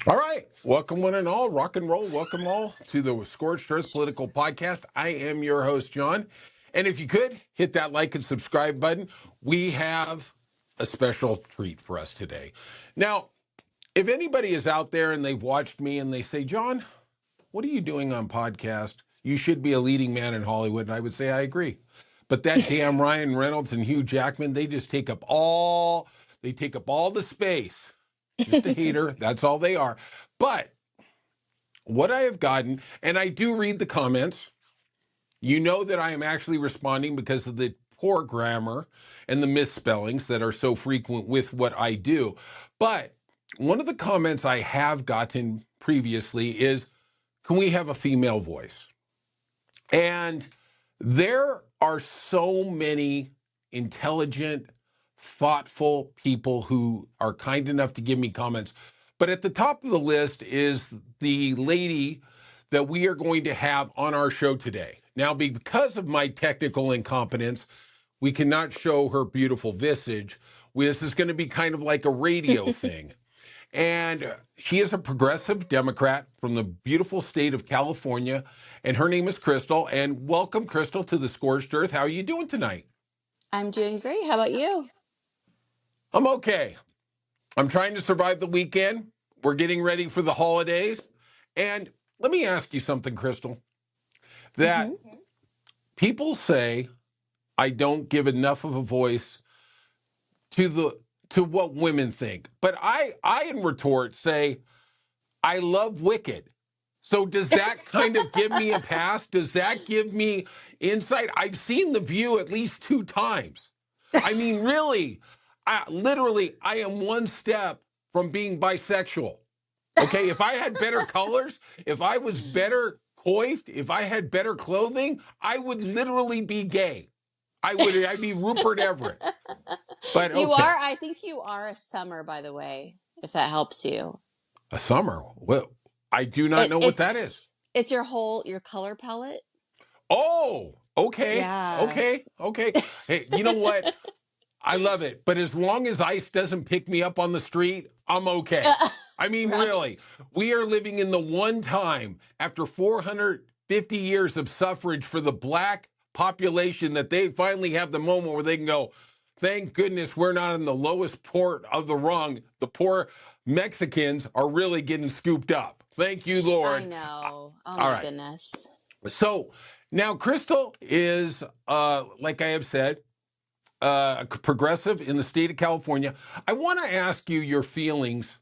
All right. Welcome, one and all. Rock and roll. Welcome all to the Scorched Earth Political Podcast. I am your host, John. And if you could hit that like and subscribe button, we have a special treat for us today. Now, if anybody is out there and they've watched me and they say, John, what are you doing on podcast? You should be a leading man in Hollywood. And I would say, I agree. But that damn Ryan Reynolds and Hugh Jackman, they take up all the space. Just a hater. That's all they are. But what I have gotten, and I do read the comments, you know that I am actually responding because of the poor grammar and the misspellings that are so frequent with what I do. But one of the comments I have gotten previously is, can we have a female voice? And there are so many intelligent, thoughtful people who are kind enough to give me comments. But at the top of the list is the lady that we are going to have on our show today. Now, because of my technical incompetence, we cannot show her beautiful visage. This is going to be kind of like a radio thing. And she is a progressive Democrat from the beautiful state of California. And her name is Crystal. And welcome, Crystal, to the Scorched Earth. How are you doing tonight? I'm doing great. How about you? I'm okay. I'm trying to survive the weekend. We're getting ready for the holidays. And let me ask you something, Crystal, that people say I don't give enough of a voice to what women think. But I in retort say, I love Wicked. So does that kind of give me a pass? Does that give me insight? I've seen The View at least 2 times. I mean, really, I am one step from being bisexual. Okay, if I had better colors, if I was better coiffed, if I had better clothing, I would literally be gay. I'd be Rupert Everett. But You okay. are, I think you are a summer, by the way, if that helps you. A summer. Well, I do not know what that is. It's your color palette. Oh, okay. Yeah. Okay. Hey, you know what? I love it. But as long as ICE doesn't pick me up on the street, I'm okay. I mean, Right. really, we are living in the one time after 450 years of suffrage for the black population that they finally have the moment where they can go, thank goodness we're not in the lowest port of the rung. The poor Mexicans are really getting scooped up. Thank you, Lord. I know. Oh, All my right. goodness. So now Crystal is, like I have said, a progressive in the state of California. I want to ask you your feelings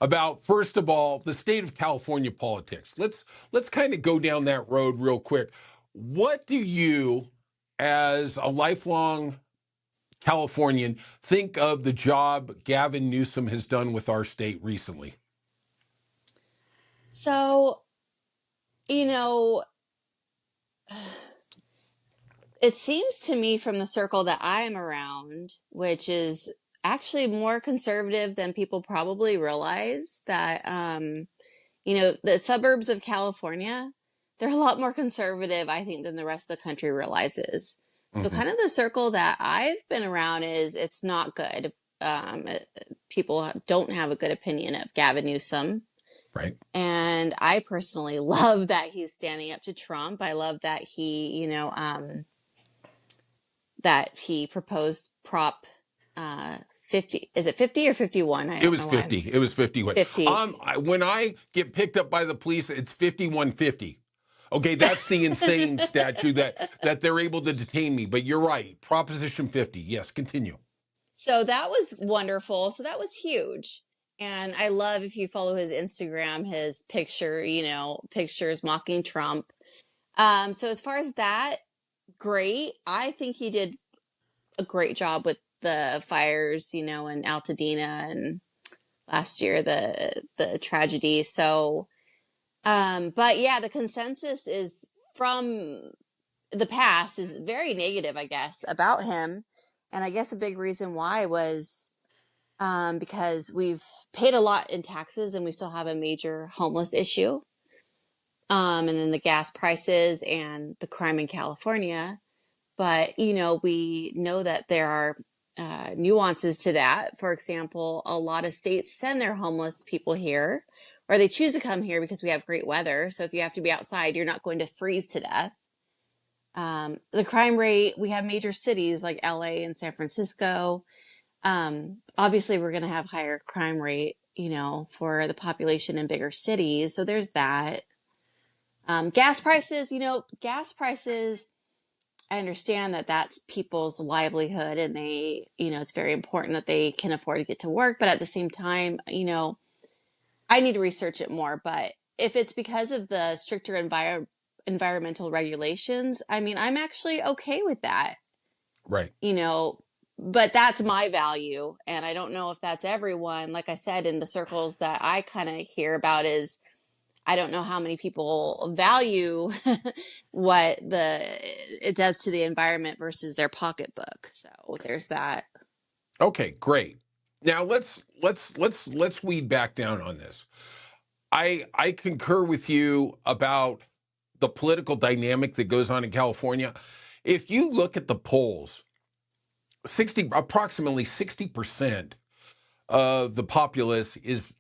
about, first of all, the state of California politics. Let's kind of go down that road real quick. What do you, as a lifelong Californian, think of the job Gavin Newsom has done with our state recently? So, you know, it seems to me from the circle that I am around, which is actually more conservative than people probably realize, that, the suburbs of California, they're a lot more conservative, I think, than the rest of the country realizes. So kind of the circle that I've been around is it's not good. People don't have a good opinion of Gavin Newsom. Right. And I personally love that he's standing up to Trump. I love that that he proposed Prop 50. Is it 50 or 51? I It don't was know 50. It was 51. 50. When I get picked up by the police, it's 5150. Okay, that's the insane statute that they're able to detain me. But you're right. Proposition 50. Yes, continue. So that was wonderful. So that was huge. And I love, if you follow his Instagram, his pictures mocking Trump. So as far as that, great. I think he did a great job with the fires, in Altadena, and last year the tragedy. So, but yeah, the consensus is from the past is very negative, I guess, about him. And I guess a big reason why was because we've paid a lot in taxes and we still have a major homeless issue. And then the gas prices and the crime in California. But, we know that there are nuances to that. For example, a lot of states send their homeless people here, or they choose to come here because we have great weather. So if you have to be outside, you're not going to freeze to death. The crime rate, we have major cities like LA and San Francisco. Obviously, we're going to have higher crime rate, for the population in bigger cities. So there's that. Gas prices, gas prices, I understand that that's people's livelihood and they, it's very important that they can afford to get to work. But at the same time, I need to research it more. But if it's because of the stricter environmental regulations, I mean, I'm actually okay with that, Right. but that's my value. And I don't know if that's everyone. Like I said, in the circles that I kind of hear about is, I don't know how many people value what it does to the environment versus their pocketbook. So there's that. Okay, great. Now let's weed back down on this. I concur with you about the political dynamic that goes on in California. If you look at the polls, approximately 60% of the populace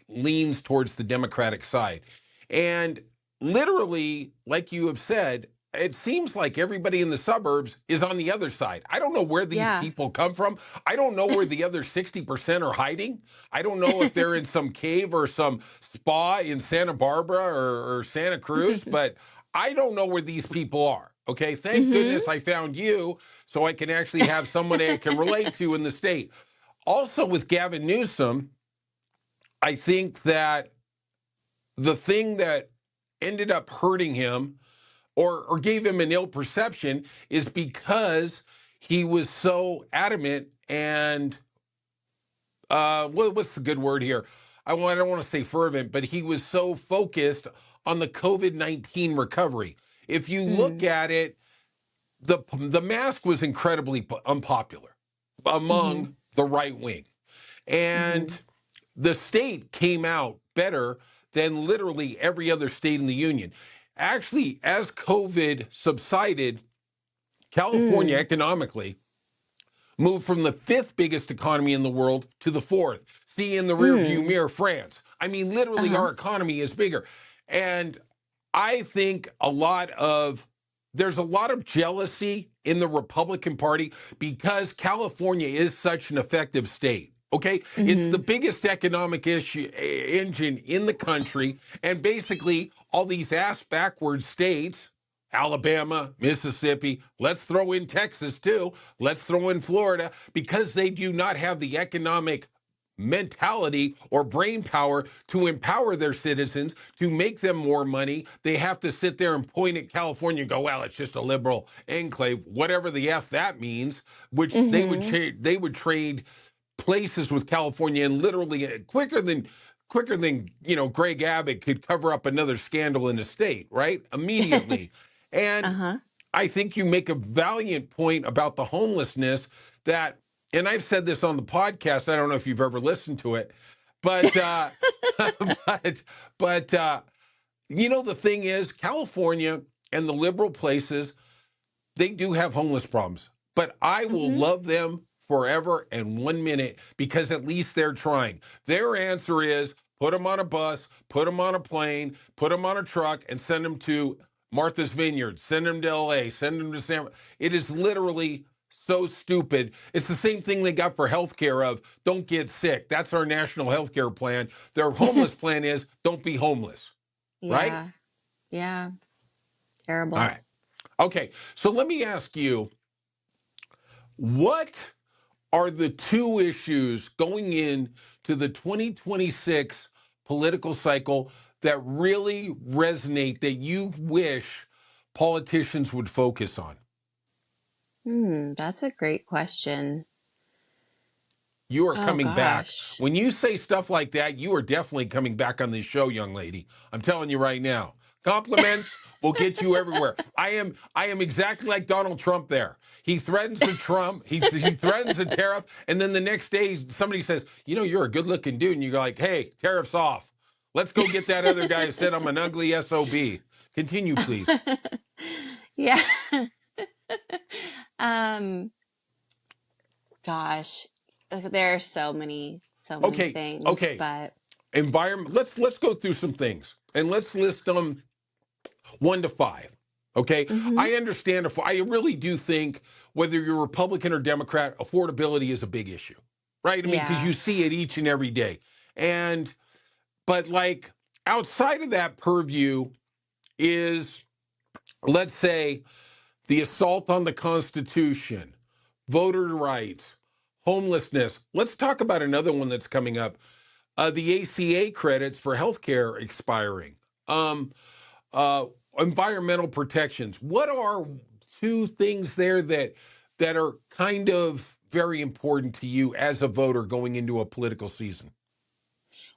leans towards the Democratic side. And literally, like you have said, it seems like everybody in the suburbs is on the other side. I don't know where these Yeah. people come from. I don't know where the other 60% are hiding. I don't know if they're in some cave or some spa in Santa Barbara or Santa Cruz, but I don't know where these people are. Okay, thank Mm-hmm. goodness I found you so I can actually have someone I can relate to in the state. Also, with Gavin Newsom, I think that the thing that ended up hurting him or gave him an ill perception is because he was so adamant and what's the good word here? I don't want to say fervent, but he was so focused on the COVID-19 recovery. If you look Mm. at it, the mask was incredibly unpopular Mm-hmm. among the right wing. Mm-hmm. And the state came out better than literally every other state in the union. Actually, as COVID subsided, California Mm. economically moved from the fifth biggest economy in the world to the fourth. See in the rearview Mm. mirror, France. I mean, literally, Uh-huh. our economy is bigger. And I think there's a lot of jealousy in the Republican Party because California is such an effective state. Okay, it's the Mm-hmm. biggest economic engine in the country, and basically all these ass backward states, Alabama, Mississippi, let's throw in Texas too, let's throw in Florida, because they do not have the economic mentality or brain power to empower their citizens to make them more money. They have to sit there and point at California and go, well, it's just a liberal enclave, whatever the F that means, which Mm-hmm. they would trade places with California and literally quicker than Greg Abbott could cover up another scandal in the state, right? Immediately. And Uh-huh. I think you make a valiant point about the homelessness that, and I've said this on the podcast. I don't know if you've ever listened to it, but but the thing is, California and the liberal places, they do have homeless problems, but I will Mm-hmm. love them forever and 1 minute because at least they're trying. Their answer is put them on a bus, put them on a plane, put them on a truck, and send them to Martha's Vineyard, send them to LA, send them to San. It is literally so stupid. It's the same thing they got for healthcare of don't get sick. That's our national healthcare plan. Their homeless plan is don't be homeless, right? Yeah. Yeah. All Terrible. right. Okay. So let me ask you, what are the two issues going into the 2026 political cycle that really resonate that you wish politicians would focus on? That's a great question. You are Oh coming back. gosh. When you say stuff like that, you are definitely coming back on this show, young lady. I'm telling you right now. Compliments will get you everywhere. I am exactly like Donald Trump there. He threatens a Trump, he threatens a tariff, and then the next day somebody says, you're a good-looking dude, and you're like, hey, tariff's off. Let's go get that other guy who said I'm an ugly SOB. Continue, please. Yeah. um Gosh, there are so many Okay, things, okay. but Environment. Let's go through some things and let's list them 1 to 5. Okay, hmm I understand. If I really do think whether you're Republican or Democrat, affordability is a big issue, right? I mean, because yeah. you see it each and every day. And but like outside of that purview is, let's say, the assault on the Constitution, voter rights, homelessness. Let's talk about another one that's coming up: the ACA credits for healthcare expiring. Um, uh, Environmental protections. What are 2 things there that are kind of very important to you as a voter going into a political season?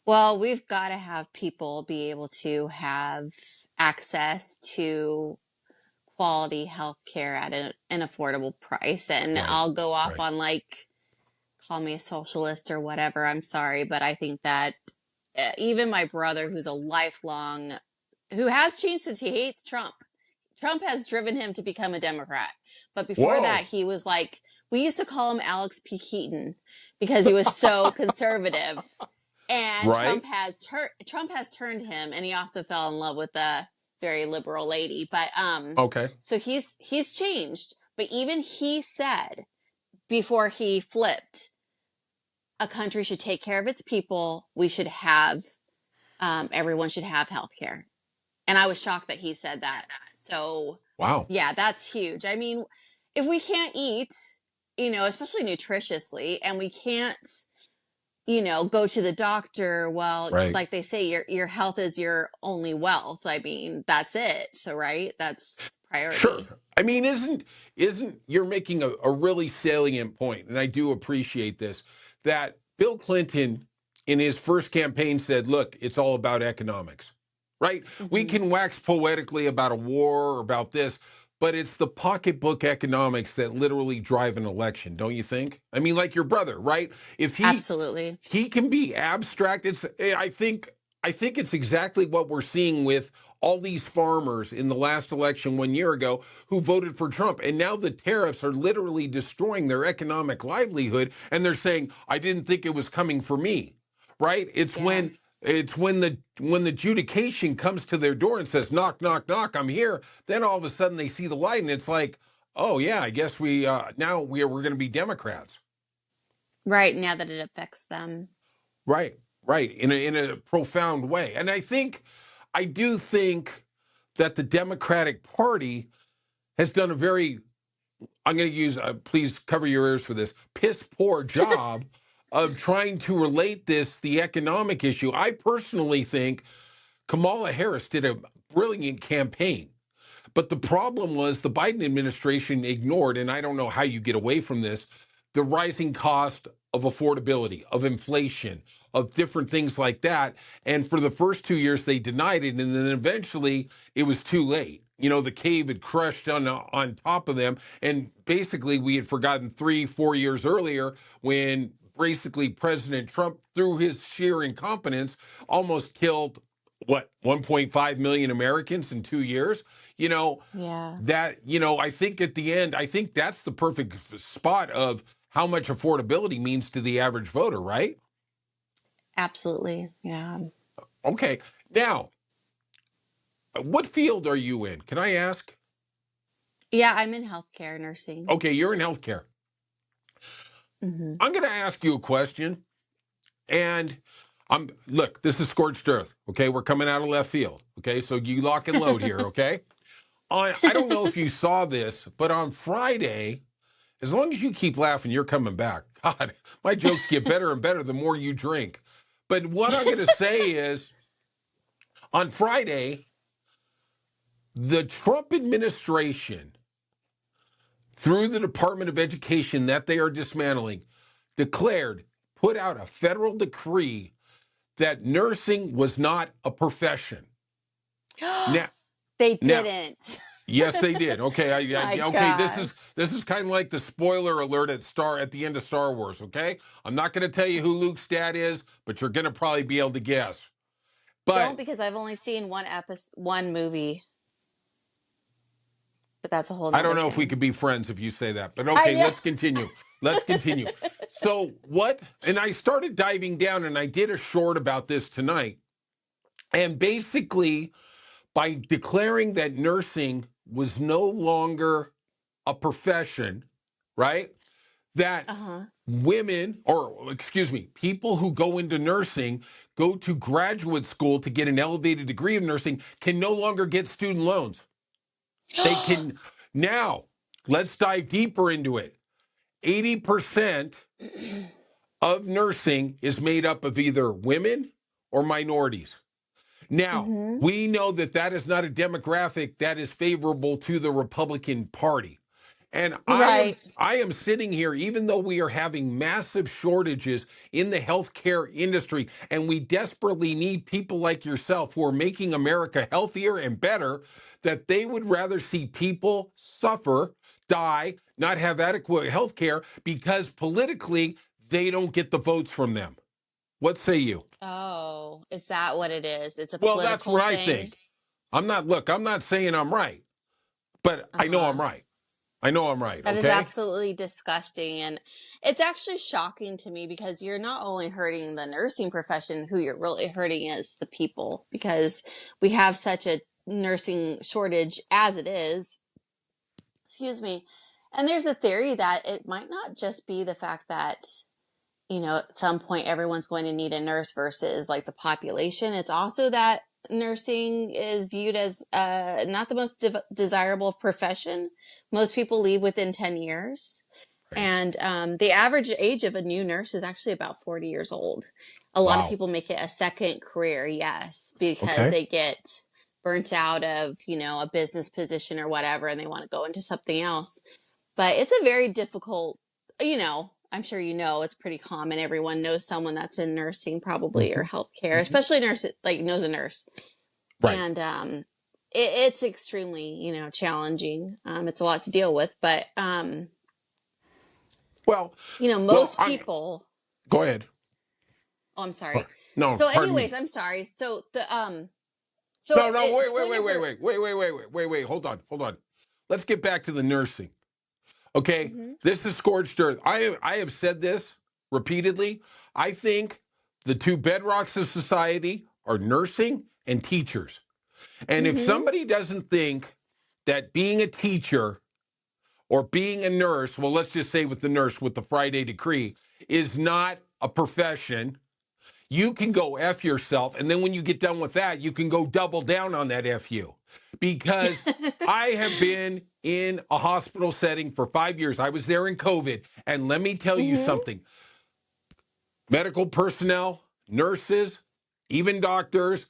Well, we've got to have people be able to have access to quality health care at an affordable price. And Right, I'll go off right. on like, call me a socialist or whatever. I'm sorry, but I think that even my brother, who's a lifelong, who has changed it, he hates Trump. Trump has driven him to become a Democrat. But before that, Whoa, he was like, we used to call him Alex P. Keaton because he was so conservative. And right? Trump has turned him, and he also fell in love with a very liberal lady. But Okay, so he's changed. But even he said before he flipped, a country should take care of its people. We should have everyone should have health care. And I was shocked that he said that. So, wow. yeah, that's huge. I mean, if we can't eat, especially nutritiously, and we can't, go to the doctor, well, Right. like they say, your health is your only wealth. I mean, that's it. So, right? That's Sure. priority. I mean, isn't you're making a really salient point, and I do appreciate this, that Bill Clinton in his first campaign said, look, it's all about economics. Right? We hmm can wax poetically about a war or about this, but it's the pocketbook economics that literally drive an election, don't you think? I mean, like your brother, right? If Absolutely. he can be abstract. I think it's exactly what we're seeing with all these farmers in the last election 1 year ago who voted for Trump. And now the tariffs are literally destroying their economic livelihood. And they're saying, I didn't think it was coming for me. Right? Yeah. It's when the adjudication comes to their door and says, knock, knock, knock, I'm here. Then all of a sudden they see the light and it's like, oh yeah, I guess we're going to be Democrats. Right. Now that it affects them. Right, right, in a profound way. And I do think that the Democratic Party has done a very, I'm going to use, please cover your ears for this, piss poor job of trying to relate the economic issue. I personally think Kamala Harris did a brilliant campaign. But the problem was the Biden administration ignored, and I don't know how you get away from this, the rising cost of affordability, of inflation, of different things like that. And for the first 2 years, they denied it. And then eventually it was too late. The cave had crushed on top of them. And basically, we had forgotten 3, 4 years earlier when basically President Trump, through his sheer incompetence, almost killed what 1.5 million Americans in 2 years. You know, Yeah. I think at the end, I think that's the perfect spot of how much affordability means to the average voter, right? Absolutely. Yeah. Okay. Now, what field are you in? Can I ask? Yeah. I'm in healthcare nursing. Okay, you're in healthcare. hmm I'm going to ask you a question, and look, this is scorched earth. Okay, we're coming out of left field. Okay, so you lock and load here. Okay, I don't know if you saw this, but on Friday, as long as you keep laughing, you're coming back. God, my jokes get better and better the more you drink. But what I'm going to say is on Friday, the Trump administration, through the Department of Education that they are dismantling, put out a federal decree that nursing was not a profession. Now, They now, didn't. yes, they did. Okay, My okay. This is gosh. this is kind of like the spoiler alert at the end of Star Wars. Okay, I'm not going to tell you who Luke's dad is, but you're going to probably be able to guess. Don't, But because I've only seen one movie, but that's a whole I don't nother know if we thing. could be friends if you say that. But I okay, know. let's continue. let's continue. So what? And I started diving down, and I did a short about this tonight. And basically, by declaring that nursing was no longer a profession, right? That Uh-huh. women, or excuse me, people who go into nursing, go to graduate school to get an elevated degree of nursing, can no longer get student loans. They can now, let's dive deeper into it. 80% of nursing is made up of either women or minorities. Now, Mm-hmm. we know that that is not a demographic that is favorable to the Republican Party. And Right. I am sitting here, even though we are having massive shortages in the healthcare industry, and we desperately need people like yourself who are making America healthier and better, that they would rather see people suffer, die, not have adequate health care because politically they don't get the votes from them. What say you? Oh, is that what it is? It's a Well, that's political what I thing. think. I'm not saying I'm right, but I know I'm Uh-huh. right. I know I'm right, That is okay? absolutely disgusting. And it's actually shocking to me because you're not only hurting the nursing profession, who you're really hurting is the people because we have such a nursing shortage as it is. Excuse me. And there's a theory that it might not just be the fact that, at some point everyone's going to need a nurse versus like the population. It's also that nursing is viewed as not the most desirable profession. Most people leave within 10 years. Right. And the average age of a new nurse is actually about 40 years old. A lot of Wow. people make it a second career, yes, because Okay. they get burnt out of, a business position or whatever, and they want to go into something else. But it's a very difficult, I'm sure it's pretty common. Everyone knows someone that's in nursing probably or Hmm. healthcare, Hmm. especially nurse, like knows a nurse. Right. And it's extremely, challenging. It's a lot to deal with, but Well, most I'm people. go ahead. Oh, I'm sorry. No, So, pardon anyways, me. I'm sorry. So No, no, it's going to hurt. wait. Hold on. Let's get back to the nursing. Okay, Hmm. this is scorched earth. I have said this repeatedly. I think the two bedrocks of society are nursing and teachers. And if Hmm. somebody doesn't think that being a teacher or being a nurse, well, let's just say with the nurse with the Friday decree, is not a profession, you can go F yourself. And then when you get done with that, you can go double down on that FU. Because I have been in a hospital setting for 5 years. I was there in COVID. And let me tell you Hmm. something, medical personnel, nurses, even doctors,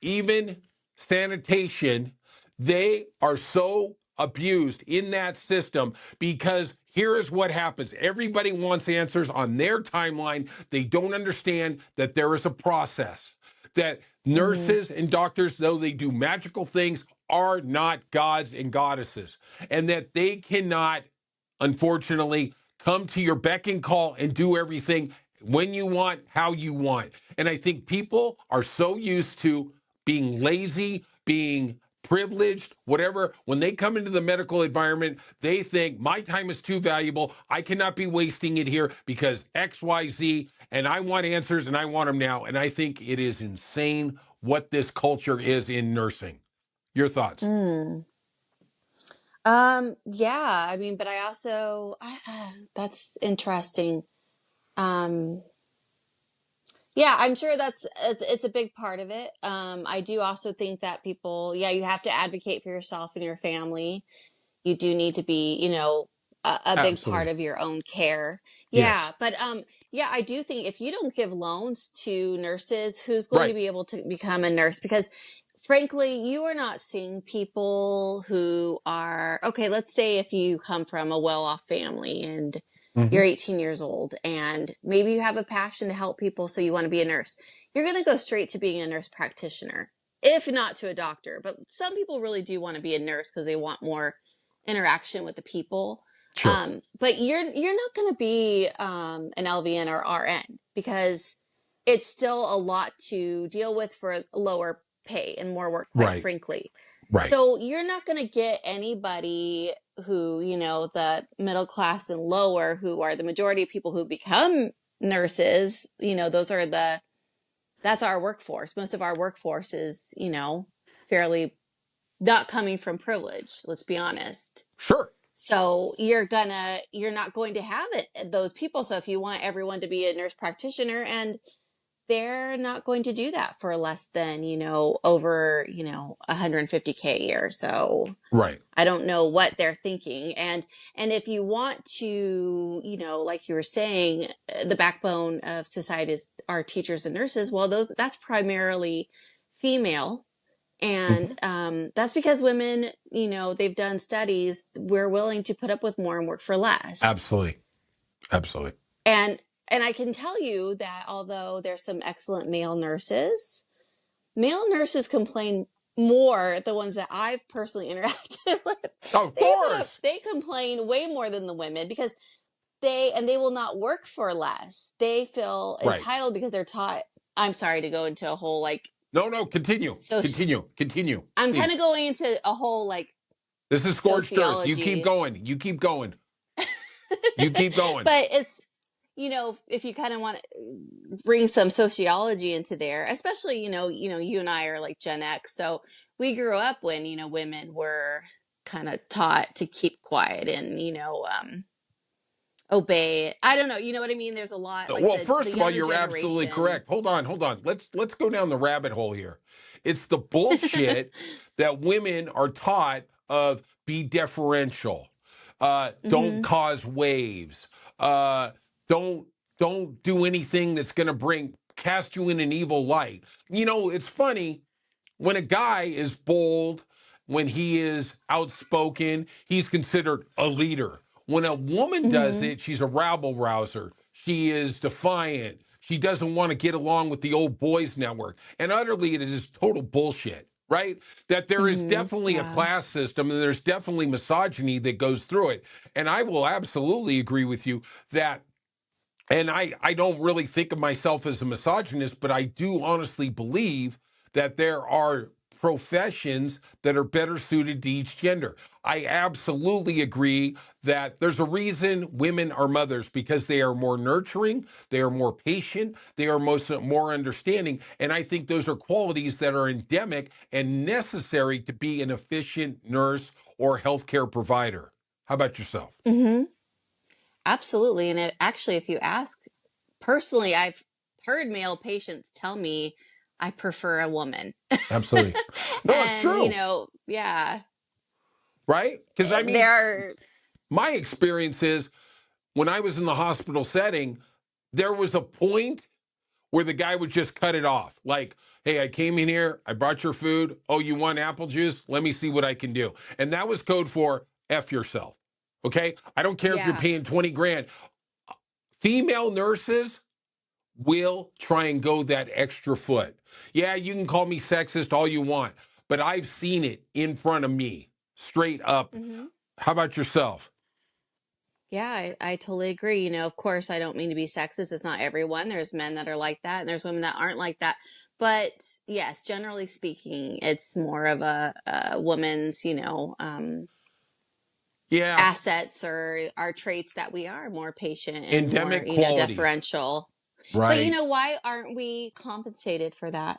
even sanitation, they are so abused in that system because here is what happens. Everybody wants answers on their timeline. They don't understand that there is a process, that Hmm. nurses and doctors, though they do magical things, are not gods and goddesses, and that they cannot, unfortunately, come to your beck and call and do everything when you want, how you want. And I think people are so used to being lazy, being privileged, whatever. When they come into the medical environment, they think my time is too valuable. I cannot be wasting it here because XYZ, and I want answers and I want them now. And I think it is insane what this culture is in nursing. Your thoughts? Mm. Yeah, I mean, but I also, that's interesting. Um, yeah, I'm sure it's a big part of it. I do also think that people, yeah, you have to advocate for yourself and your family. You do need to be, a big part Absolutely. of your own care. Yeah, Yes. but yeah, I do think if you don't give loans to nurses, who's going to Right. be able to become a nurse? Because frankly, you are not seeing people who are okay. Let's say if you come from a well-off family and Hmm. you're 18 years old and maybe you have a passion to help people, so you want to be a nurse. You're going to go straight to being a nurse practitioner, if not to a doctor. But some people really do want to be a nurse because they want more interaction with the people. Sure. But you're not going to be an LVN or RN because it's still a lot to deal with for lower pay and more work, quite Right. frankly. Right. So you're not going to get anybody. who, the middle class and lower, who are the majority of people who become nurses, that's our workforce. Most of our workforce is, fairly not coming from privilege, let's be honest. Sure. So you're not going to have those people. So if you want everyone to be a nurse practitioner, and they're not going to do that for less than, over, 150K a year. So Right. I don't know what they're thinking. And if you want to, like you were saying, the backbone of society is our teachers and nurses. Well, that's primarily female. Mhm. And that's because women, they've done studies, we're willing to put up with more and work for less. Absolutely. Absolutely. And I can tell you that although there's some excellent male nurses complain more, the ones that I've personally interacted with. Of course. They complain way more than the women, because they will not work for less. They feel Right. entitled because they're taught. I'm sorry to go into a whole No, continue. So Continue. I'm Please. kind of going into a whole This is scorched earth. You sociology. keep going. You keep going. You keep going. But it's, if you kind of want to bring some sociology into there, especially, you and I are like Gen X. So we grew up when, women were kind of taught to keep quiet and, obey. I don't know. You know what I mean? There's a lot like Well, first the of all, younger you're absolutely generation. correct. Hold on. Let's go down the rabbit hole here. It's the bullshit that women are taught of: be deferential, don't cause waves, don't do anything that's going to cast you in an evil light. It's funny when a guy is bold, when he is outspoken, he's considered a leader. When a woman does it, she's a rabble rouser. She is defiant. She doesn't want to get along with the old boys network. And utterly, it is total bullshit, right? That there is definitely a class system, and there's definitely misogyny that goes through it. And I will absolutely agree with you that, and I don't really think of myself as a misogynist, but I do honestly believe that there are professions that are better suited to each gender. I absolutely agree that there's a reason women are mothers, because they are more nurturing, they are more patient, they are more understanding, and I think those are qualities that are endemic and necessary to be an efficient nurse or healthcare provider. How about yourself? Absolutely. And actually, if you ask, personally, I've heard male patients tell me I prefer a woman. Absolutely. No, it's true. Yeah. Right? Because There are. my experience is when I was in the hospital setting, there was a point where the guy would just cut it off. Like, hey, I came in here, I brought your food. Oh, you want apple juice? Let me see what I can do. And that was code for F yourself. Okay? I don't care if you're paying 20 grand. Female nurses will try and go that extra foot. Yeah, you can call me sexist all you want, but I've seen it in front of me, straight up. How about yourself? Yeah, I totally agree. Of course, I don't mean to be sexist. It's not everyone. There's men that are like that, and there's women that aren't like that. But yes, generally speaking, it's more of a woman's, assets or our traits that we are more patient and endemic more, qualities. deferential. Right. But why aren't we compensated for that?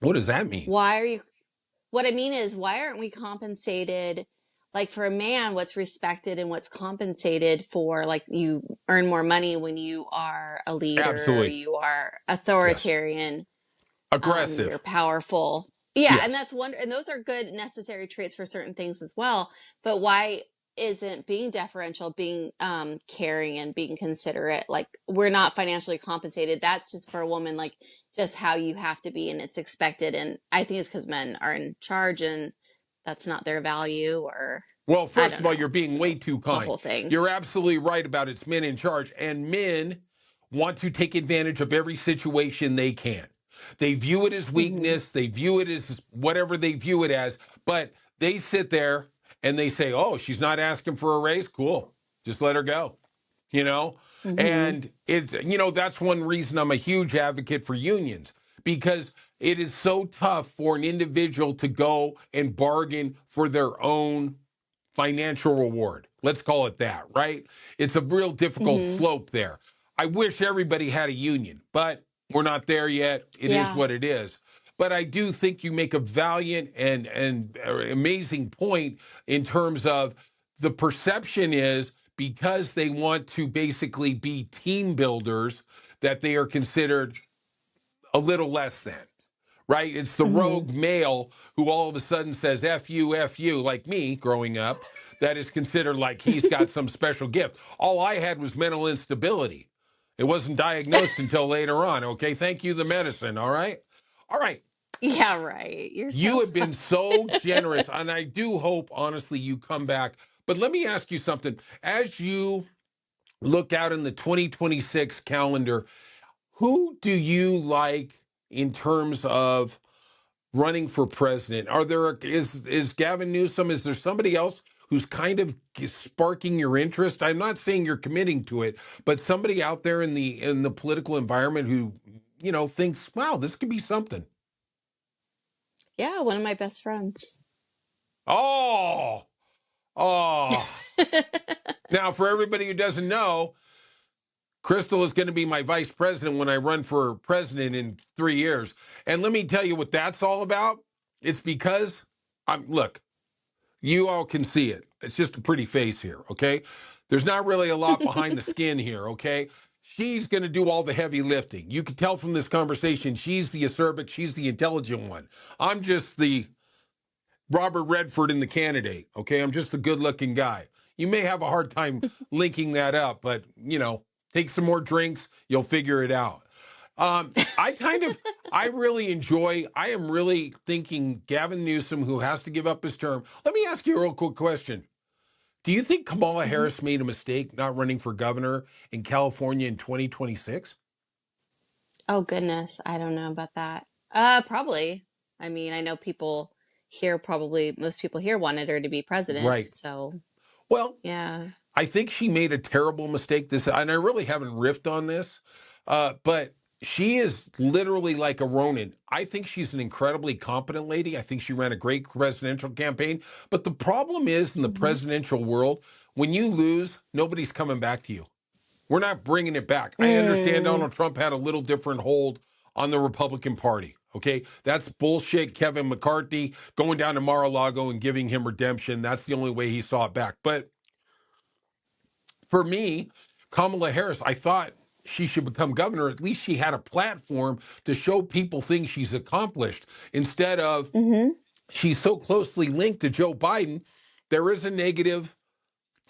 What does that mean? What I mean is, why aren't we compensated? Like for a man, what's respected and what's compensated for, like you earn more money when you are a leader, Absolutely. you are authoritarian, yes. Aggressive, you're powerful. Yeah, yes. and and those are good necessary traits for certain things as well. But why isn't being deferential, being caring, and being considerate, like we're not financially compensated? That's just for a woman, like just how you have to be, and it's expected. And I think it's because men are in charge and that's not their value. Or well, first of all, you're being way too kind. It's a whole thing. You're absolutely right about it's men in charge, and men want to take advantage of every situation they can. They view it as weakness. They view it as whatever they view it as, but they sit there and they say, oh, she's not asking for a raise. Cool. Just let her go. And it's, that's one reason I'm a huge advocate for unions, because it is so tough for an individual to go and bargain for their own financial reward. Let's call it that, right? It's a real difficult Mm-hmm. slope there. I wish everybody had a union, but we're not there yet. It is Yeah. what it is. But I do think you make a valiant and amazing point in terms of the perception is because they want to basically be team builders that they are considered a little less than, right? It's the Mm-hmm. rogue male who all of a sudden says F you, like me growing up, that is considered like he's got some special gift. All I had was mental instability. It wasn't diagnosed until later on. Okay. Thank you, the medicine. All right. All right. Yeah, right. You're You so have fun. been so generous, and I do hope, honestly, you come back. But let me ask you something. As you look out in the 2026 calendar, who do you like in terms of running for president? Is Gavin Newsom? Is there somebody else who's kind of sparking your interest? I'm not saying you're committing to it, but somebody out there in the political environment who thinks, wow, this could be something. Yeah, one of my best friends. Oh, oh. Now, for everybody who doesn't know, Crystal is going to be my vice president when I run for president in 3 years. And let me tell you what that's all about. It's because look, you all can see it. It's just a pretty face here, okay? There's not really a lot behind the skin here, okay? She's going to do all the heavy lifting. You can tell from this conversation, she's the acerbic, she's the intelligent one. I'm just the Robert Redford in the candidate, okay? I'm just the good-looking guy. You may have a hard time linking that up, but, take some more drinks, you'll figure it out. I really enjoy, I am really thinking Gavin Newsom, who has to give up his term. Let me ask you a real quick question. Do you think Kamala Mhm. Harris made a mistake not running for governor in California in 2026? Oh goodness, I don't know about that. Probably. I mean, I know people here probably most people here wanted her to be president, Right. so Well, yeah. I think she made a terrible mistake this, and I really haven't riffed on this, but she is literally like a Ronin. I think she's an incredibly competent lady. I think she ran a great presidential campaign. But the problem is in the Hmm. presidential world, when you lose, nobody's coming back to you. We're not bringing it back. I understand Mm, Donald Trump had a little different hold on the Republican Party. Okay, that's bullshit. Kevin McCarthy going down to Mar-a-Lago and giving him redemption. That's the only way he saw it back. But for me, Kamala Harris, I thought she should become governor. At least she had a platform to show people things she's accomplished instead of hmm. she's so closely linked to Joe Biden. There is a negative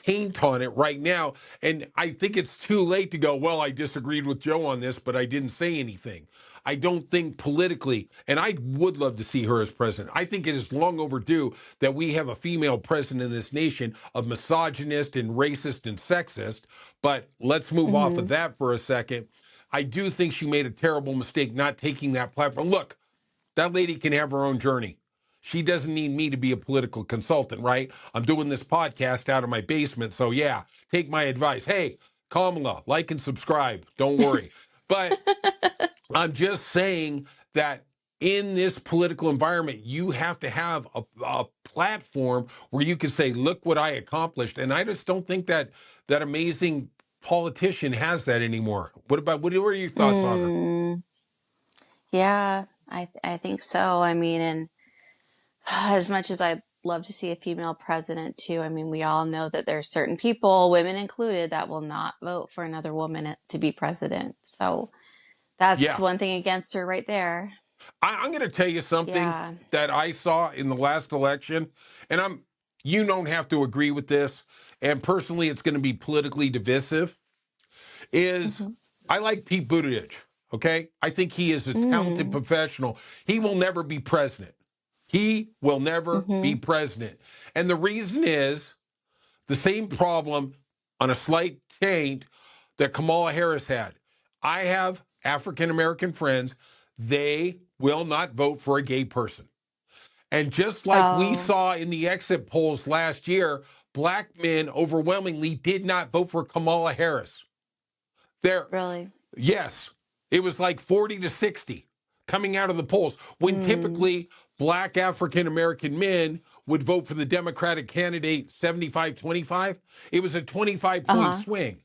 taint on it right now. And I think it's too late to go, well, I disagreed with Joe on this, but I didn't say anything. I don't think politically, and I would love to see her as president. I think it is long overdue that we have a female president in this nation of misogynist and racist and sexist. But let's move off of Hmm. that for a second. I do think she made a terrible mistake not taking that platform. Look, that lady can have her own journey. She doesn't need me to be a political consultant, right? I'm doing this podcast out of my basement. So, yeah, take my advice. Hey, Kamala, like and subscribe. Don't worry. But I'm just saying that in this political environment, you have to have a platform where you can say, look what I accomplished. And I just don't think that that amazing politician has that anymore. What are your thoughts on her? Mm, yeah, I think so. I mean, and as much as I'd love to see a female president too, I mean, we all know that there are certain people, women included, that will not vote for another woman to be president. So that's Yeah. one thing against her right there. I'm going to tell you something Yeah. that I saw in the last election, and you don't have to agree with this, and personally, it's going to be politically divisive. Is Hmm. I like Pete Buttigieg. Okay, I think he is a talented Mm. professional. He will never be president. He will never be Hmm. president, and the reason is the same problem on a slight taint that Kamala Harris had. I have African American friends. They will not vote for a gay person. And just like we Oh, saw in the exit polls last year, black men overwhelmingly did not vote for Kamala Harris. There, really? yes, it was like 40 to 60 coming out of the polls when Mm. typically black African American men would vote for the Democratic candidate 75-25. It was a 25-point Uh-huh. swing.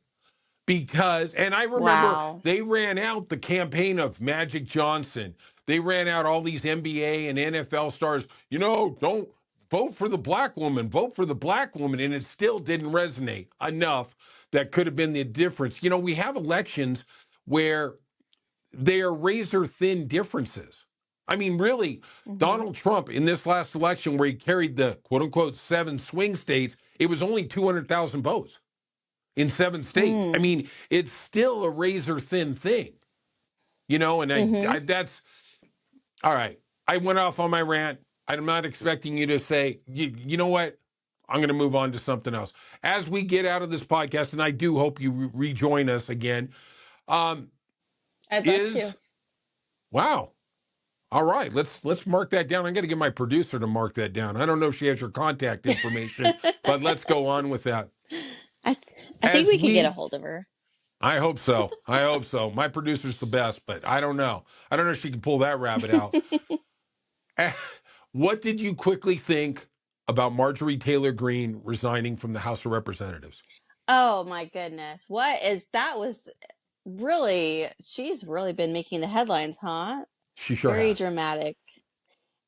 Because, and I remember Wow. they ran out the campaign of Magic Johnson. They ran out all these NBA and NFL stars. Don't vote for the black woman, vote for the black woman. And it still didn't resonate enough that could have been the difference. We have elections where they are razor thin differences. I mean, really, Mm-hmm. Donald Trump in this last election where he carried the quote unquote 7 swing states, it was only 200,000 votes in 7 states. I Mm. mean, it's still a razor thin thing, and Mm-hmm. I that's all right. I went off on my rant. I'm not expecting you to say, you know what? I'm going to move on to something else. As we get out of this podcast, and I do hope you rejoin us again, um, I'd love to. is wow. All right, let's mark that down. I got to get my producer to mark that down. I don't know if she has your contact information, but let's go on with that. I I think As we can get a we hold of her. I hope so. I hope so. My producer's the best, but I don't know. I don't know if she can pull that rabbit out. What did you quickly think about Marjorie Taylor Greene resigning from the House of Representatives? Oh my goodness. That was really, she's really been making the headlines, huh? She sure Very has. dramatic.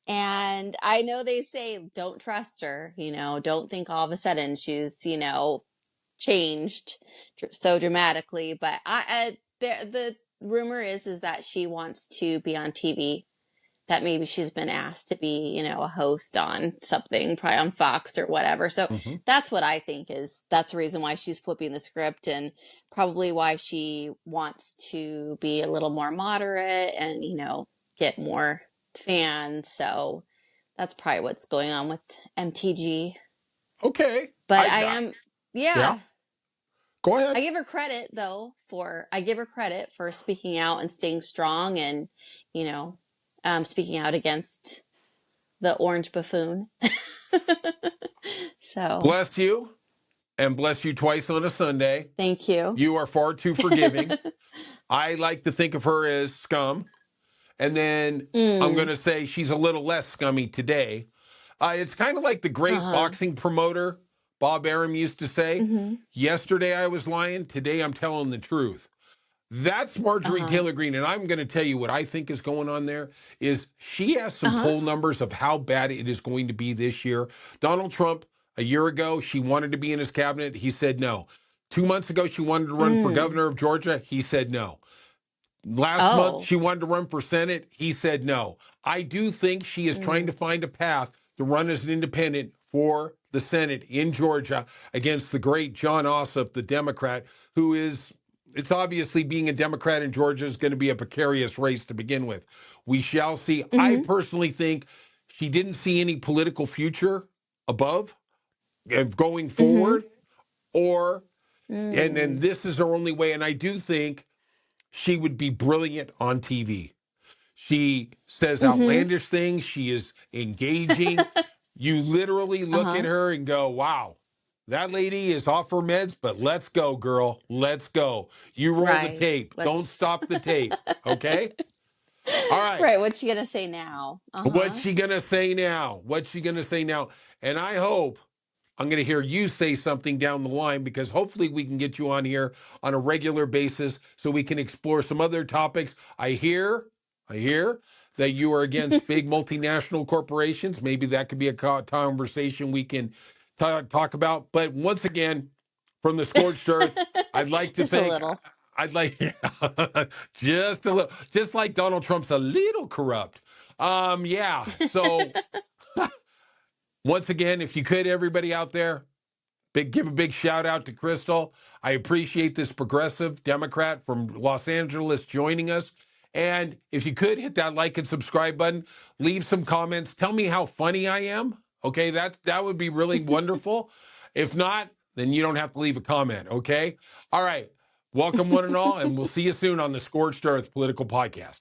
And I know they say don't trust her, don't think all of a sudden she's, changed so dramatically, but the rumor is that she wants to be on TV, that maybe she's been asked to be, a host on something, probably on Fox or whatever. So Mm-hmm. that's what I think that's the reason why she's flipping the script, and probably why she wants to be a little more moderate and, get more fans. So that's probably what's going on with MTG. Okay. But Yeah. yeah, Go ahead. I give her credit for speaking out and staying strong and, you know, speaking out against the orange buffoon. So Bless you, and bless you twice on a Sunday. thank you. You are far too forgiving. I like to think of her as scum. And then I'm going Mm, to say she's a little less scummy today. It's kind of like the great uh-huh. boxing promoter Bob Arum used to say, Mm-hmm. yesterday I was lying, today I'm telling the truth. That's Marjorie Uh-huh. Taylor Greene, and I'm going to tell you what I think is going on there is she has some Uh-huh. poll numbers of how bad it is going to be this year. Donald Trump, a year ago, she wanted to be in his cabinet. He said no. 2 months ago, she wanted to run for Mm. governor of Georgia. He said no. Last month, Oh. she wanted to run for Senate. He said no. I do think she is trying to Mm. find a path to run as an independent for the Senate in Georgia against the great John Ossoff, the Democrat, who is, it's obviously being a Democrat in Georgia is going to be a precarious race to begin with. We shall see. I Mm-hmm. personally think she didn't see any political future above going Mm-hmm. forward, or, and then Mm. this is her only way. And I do think she would be brilliant on TV. She says Mm-hmm. outlandish things. She is engaging. You literally look at Uh-huh. her and go, wow, that lady is off her meds, but let's go, girl. Let's go. You roll the Right. tape. Don't Let's stop the tape. Okay? All right. Right, what's she gonna say now? What's Uh-huh. she going to say now? What's she going to say now? And I hope I'm going to hear you say something down the line, because hopefully we can get you on here on a regular basis so we can explore some other topics. I hear that you are against big multinational corporations. Maybe that could be a conversation we can talk about. But once again, from the scorched earth, I'd like to Just a think little. I'd like just a little, just like Donald Trump's a little corrupt. Yeah. So once again, if you could, everybody out there, give a big shout out to Crystal. I appreciate this progressive Democrat from Los Angeles joining us. And if you could hit that like and subscribe button, leave some comments. Tell me how funny I am. Okay, that would be really wonderful. If not, then you don't have to leave a comment. Okay. All right. Welcome one and all, and we'll see you soon on the Scorched Earth Political Podcast.